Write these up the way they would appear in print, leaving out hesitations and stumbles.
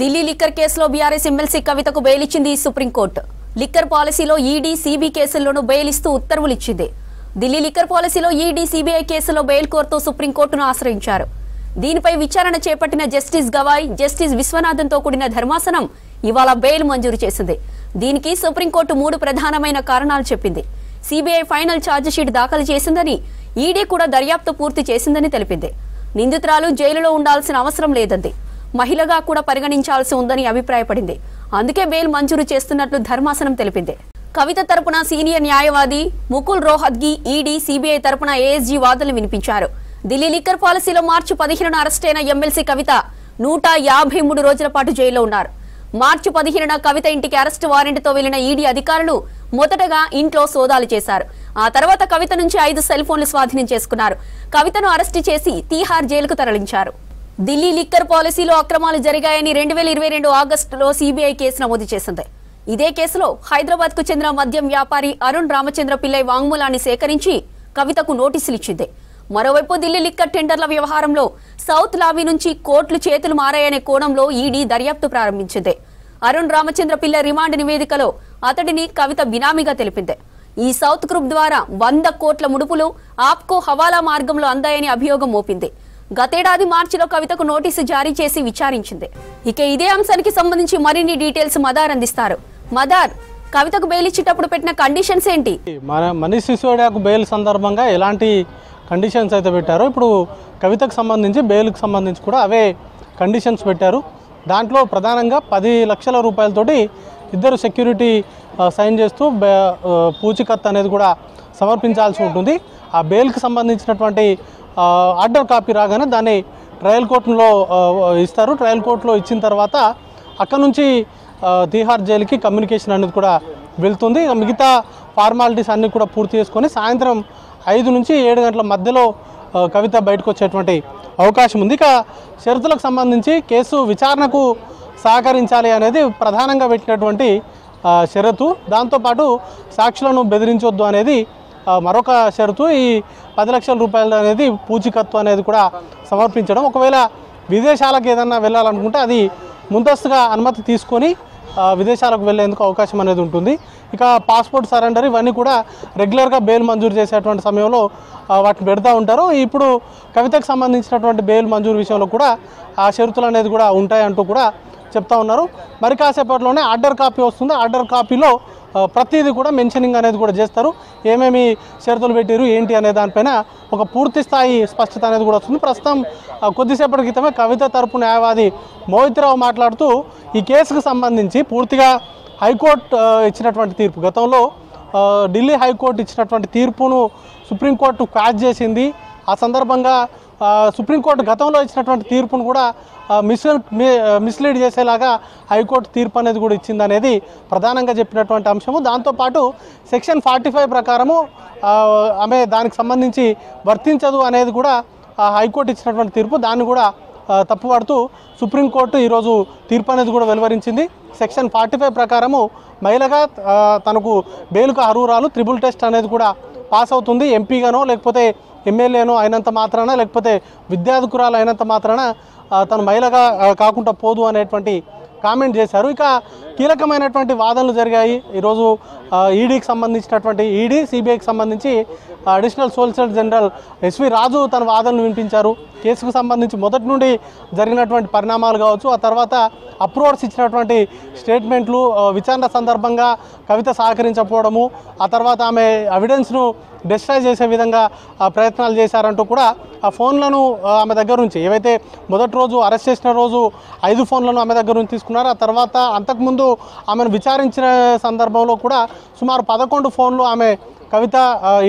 Delhi liquor కేసులో BRS MLC కవితకు bail ఇచ్చింది సుప్రీంకోర్టు. లిక్కర్ పాలసీలో ఈడీ, సిబి కేసుల్లోనూ బెయిల్ ఇస్తూ ఉత్తర్వులు ఇచ్చింది. ఢిల్లీ లిక్కర్ పాలసీలో ఈడీ, సిబిఐ కేసులో బెయిల్ కోరుతూ సుప్రీంకోర్టును ఆశ్రయించారు. దీనిపై విచారణ చేపట్టిన జస్టిస్ గవాయ్, జస్టిస్ విశ్వనాథన్తో కూడిన ధర్మాసనం ఇవాళ బెయిల్ మంజూరు చేసింది. దీనికి సుప్రీంకోర్టు 3 ప్రధానమైన కారణాలు చెప్పింది. సిబిఐ ఫైనల్ ఛార్జిషీట్ దాఖలు చేసిందని, ఈడీ కూడా దర్యాప్తు పూర్తి చేసిందని తెలిపింది. నిందితురాలు జైలులో ఉండాల్సిన అవసరం లేదంది. మహిళగా కూడా పరిగణించాల్సి ఉందని అభిప్రాయపడింది. అందుకే బెయిల్ మంజూరు చేస్తున్నట్లు ధర్మాసనం తెలిపింది. కవిత తరపున సీనియర్ న్యాయవాది ముకుల్ రోహత్గి, ఈడీ, సిబిఐ తరపున ఏఎస్జీ వాదనలు వినిపించారు. ఢిల్లీ లిక్కర్ పాలసీలో మార్చి 15న అరెస్టైన ఎమ్మెల్సీ కవిత 153 రోజుల పాటు జైల్లో ఉన్నారు. మార్చి 15న కవిత ఇంటికి అరెస్టు వారెంట్తో వెళ్లిన ఈడీ అధికారులు మొదటగా ఇంట్లో సోదాలు చేశారు. ఆ తర్వాత కవిత నుంచి 5 సెల్ ఫోన్లు స్వాధీనం చేసుకున్నారు. కవితను అరెస్టు చేసి తీహార్ జైలుకు తరలించారు. ఢిల్లీ లిక్కర్ పాలసీలో అక్రమాలు జరిగాయని 2022 ఆగస్టులో సిబిఐ కేసు నమోదు చేసింది. ఇదే కేసులో హైదరాబాద్ కు చెందిన మద్యం వ్యాపారి అరుణ్ రామచంద్ర పిల్లై వాంగ్మూలాన్ని సేకరించి కవితకు నోటీసులు ఇచ్చింది. మరోవైపు ఢిల్లీ లిక్కర్ టెండర్ల వ్యవహారంలో సౌత్ లాబీ నుంచి కోట్లు చేతులు మారాయనే కోణంలో ఈడీ దర్యాప్తు ప్రారంభించింది. అరుణ్ రామచంద్ర పిల్లై రిమాండ్ నివేదికలో అతడిని కవిత బినామీగా తెలిపింది. ఈ సౌత్ గ్రూప్ ద్వారా 100 కోట్ల ముడుపులు ఆప్కో హవాలా మార్గంలో అందాయని అభియోగం మోపింది. గతేడాది మార్చిలో కవితకు నోటీసు జారీ చేసి విచారించింది. ఇక ఇదే అంశానికి సంబంధించి మరిన్ని డీటెయిల్స్ మదార్ అందిస్తారు. మదార్, కవితకు బెయిల్ ఇచ్చేటప్పుడు పెట్టిన కండిషన్స్ ఏంటి? మనీష్ సిసోడియాకు బెయిల్ సందర్భంగా ఎలాంటి కండిషన్స్ అయితే పెట్టారో ఇప్పుడు కవితకు సంబంధించి బెయిల్కి సంబంధించి కూడా అవే కండిషన్స్ పెట్టారు. దాంట్లో ప్రధానంగా 10 లక్షల రూపాయలతోటి ఇద్దరు సెక్యూరిటీ సైన్ చేస్తూ పూచికత్తు అనేది కూడా సమర్పించాల్సి ఉంటుంది. ఆ బెయిల్కి సంబంధించినటువంటి ఆర్డర్ కాపీ రాగానే దాన్ని ట్రయల్ కోర్టులో ఇస్తారు. ట్రయల్ కోర్టులో ఇచ్చిన తర్వాత అక్కడ నుంచి తీహార్ జైలుకి కమ్యూనికేషన్ అనేది కూడా వెళ్తుంది. మిగతా ఫార్మాలిటీస్ అన్నీ కూడా పూర్తి చేసుకొని సాయంత్రం 5 నుంచి 7 గంటల మధ్యలో కవిత బయటకు వచ్చేటువంటి అవకాశం ఉంది. ఇక షరతులకు సంబంధించి కేసు విచారణకు సహకరించాలి అనేది ప్రధానంగా పెట్టినటువంటి షరతు. దాంతోపాటు సాక్షులను బెదిరించొద్దు అనేది మరొక షరతు. ఈ 10 లక్షల రూపాయలు అనేది పూచికత్తు అనేది కూడా సమర్పించడం. ఒకవేళ విదేశాలకు ఏదన్నా వెళ్ళాలనుకుంటే అది ముందస్తుగా అనుమతి తీసుకొని విదేశాలకు వెళ్ళేందుకు అవకాశం అనేది ఉంటుంది. ఇక పాస్పోర్ట్ సరెండర్ ఇవన్నీ కూడా రెగ్యులర్గా బెయిల్ మంజూరు చేసేటువంటి సమయంలో వాటిని పెడతా ఉంటారు. ఇప్పుడు కవితకు సంబంధించినటువంటి బెయిల్ మంజూరు విషయంలో కూడా ఆ షరతులు అనేది కూడా ఉంటాయంటూ కూడా చెప్తా ఉన్నారు. మరి కాసేపట్లోనే ఆర్డర్ కాపీ వస్తుంది. ఆర్డర్ కాపీలో ప్రతిదీ కూడా మెన్షనింగ్ అనేది కూడా చేస్తారు. ఏమేమి షరతులు పెట్టారు ఏంటి అనే దానిపైన ఒక పూర్తి స్థాయి స్పష్టత అనేది కూడా వస్తుంది. ప్రస్తుతం కొద్దిసేపటి క్రితమే కవిత తరపు న్యాయవాది మోహిత్రావు మాట్లాడుతూ ఈ కేసుకు సంబంధించి పూర్తిగా హైకోర్టు ఇచ్చినటువంటి తీర్పు, గతంలో ఢిల్లీ హైకోర్టు ఇచ్చినటువంటి తీర్పును సుప్రీంకోర్టు క్వాష్ చేసింది. ఆ సందర్భంగా సుప్రీంకోర్టు గతంలో ఇచ్చినటువంటి తీర్పును కూడా మిస్లీడ్ చేసేలాగా హైకోర్టు తీర్పు అనేది కూడా ఇచ్చింది అనేది ప్రధానంగా చెప్పినటువంటి అంశము. దాంతోపాటు సెక్షన్ 45 ప్రకారము ఆమె దానికి సంబంధించి వర్తించదు అనేది కూడా హైకోర్టు ఇచ్చినటువంటి తీర్పు. దాన్ని కూడా తప్పుపడుతూ సుప్రీంకోర్టు ఈరోజు తీర్పు అనేది కూడా వెలువరించింది. సెక్షన్ 45 ప్రకారము మహిళగా తనకు బెయిల్కు అర్హురాలు, ట్రిపుల్ టెస్ట్ అనేది కూడా పాస్ అవుతుంది. ఎంపీగానో లేకపోతే ఎమ్మెల్యేనో అయినంత మాత్రాన, లేకపోతే విద్యాధికురాలు అయినంత మాత్రాన తను మహిళగా కాకుండా పోదు అనేటువంటి కామెంట్ చేశారు. ఇక కీలకమైనటువంటి వాదనలు జరిగాయి ఈరోజు. ఈడీకి సంబంధించినటువంటి ఈడీ, సిబిఐకి సంబంధించి అడిషనల్ సోలిసిటర్ జనరల్ ఎస్వి రాజు తన వాదనలు వినిపించారు. కేసుకు సంబంధించి మొదటి నుండి జరిగినటువంటి పరిణామాలు కావచ్చు, ఆ తర్వాత అప్రూవర్స్ ఇచ్చినటువంటి స్టేట్మెంట్లు, విచారణ సందర్భంగా కవిత సహకరించకపోవడము, ఆ తర్వాత ఆమె ఎవిడెన్స్ను డిస్ట్రాయ్ చేసే విధంగా ప్రయత్నాలు చేశారంటూ కూడా ఆ ఫోన్లను ఆమె దగ్గర నుంచి, ఏవైతే మొదటి రోజు అరెస్ట్ చేసిన రోజు 5 ఫోన్లను ఆమె దగ్గర నుంచి తీసుకున్నారు. ఆ తర్వాత అంతకుముందు ఆమెను విచారించిన సందర్భంలో కూడా సుమారు 11 ఫోన్లు ఆమె కవిత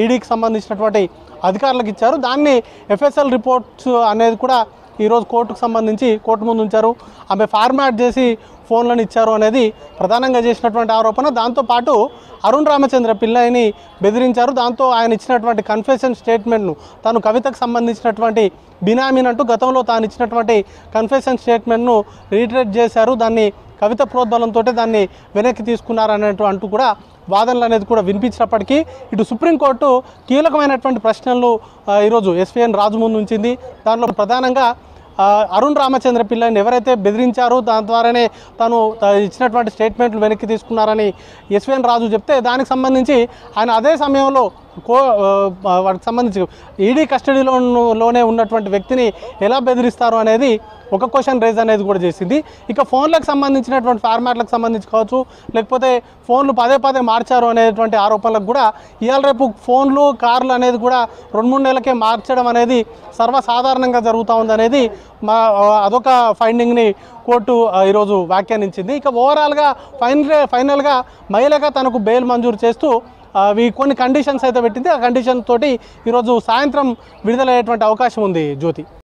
ఈడీకి సంబంధించినటువంటి అధికారులకు ఇచ్చారు. దాన్ని ఎఫ్ఎస్ఎల్ రిపోర్ట్స్ అనేది కూడా ఈరోజు కోర్టుకు సంబంధించి కోర్టు ముందు ఉంచారు. ఆమె ఫార్మాట్ చేసి ఫోన్లను ఇచ్చారు అనేది ప్రధానంగా చేసినటువంటి ఆరోపణ. దాంతోపాటు అరుణ్ రామచంద్ర పిల్లైని బెదిరించారు. దాంతో ఆయన ఇచ్చినటువంటి కన్ఫెషన్ స్టేట్మెంట్ను, తాను కవితకు సంబంధించినటువంటి బినామీనంటూ గతంలో తాను ఇచ్చినటువంటి కన్ఫెషన్ స్టేట్మెంట్ను రీట్రేట్ చేశారు. దాన్ని కవిత ప్రోద్బలంతో దాన్ని వెనక్కి తీసుకున్నారనేటు అంటూ కూడా వాదనలు అనేది కూడా వినిపించినప్పటికీ ఇటు సుప్రీంకోర్టు కీలకమైనటువంటి ప్రశ్నలు ఈరోజు ఎస్విఎన్ రాజు ముందు ఉంచింది. దానిలో ప్రధానంగా అరుణ్ రామచంద్ర పిల్లని ఎవరైతే బెదిరించారో దాని ద్వారానే తను ఇచ్చినటువంటి స్టేట్మెంట్లు వెనక్కి తీసుకున్నారని ఎస్వీఎన్ రాజు చెప్తే దానికి సంబంధించి ఆయన అదే సమయంలో వాటికి సంబంధించి ఈడీ కస్టడీలోనే ఉన్నటువంటి వ్యక్తిని ఎలా బెదిరిస్తారు అనేది ఒక క్వశ్చన్ రేజ్ అనేది కూడా చేసింది. ఇక ఫోన్లకు సంబంధించినటువంటి ఫార్మాట్లకు సంబంధించి కావచ్చు, లేకపోతే ఫోన్లు పదే మార్చారు అనేటువంటి ఆరోపణలకు కూడా ఇవాళ రేపు ఫోన్లు కార్లు అనేది కూడా 2-3 నెలలకే మార్చడం అనేది సర్వసాధారణంగా జరుగుతూ ఉందనేది అదొక ఫైండింగ్ని కోర్టు ఈరోజు వ్యాఖ్యానించింది. ఇక ఓవరాల్గా ఫైనల్గా మహిళగా తనకు బెయిల్ మంజూరు చేస్తూ కొన్ని కండిషన్స్ అయితే పెట్టింది. ఆ కండిషన్ తోటి ఈరోజు సాయంత్రం విడుదలయ్యేటువంటి అవకాశం ఉంది జ్యోతి.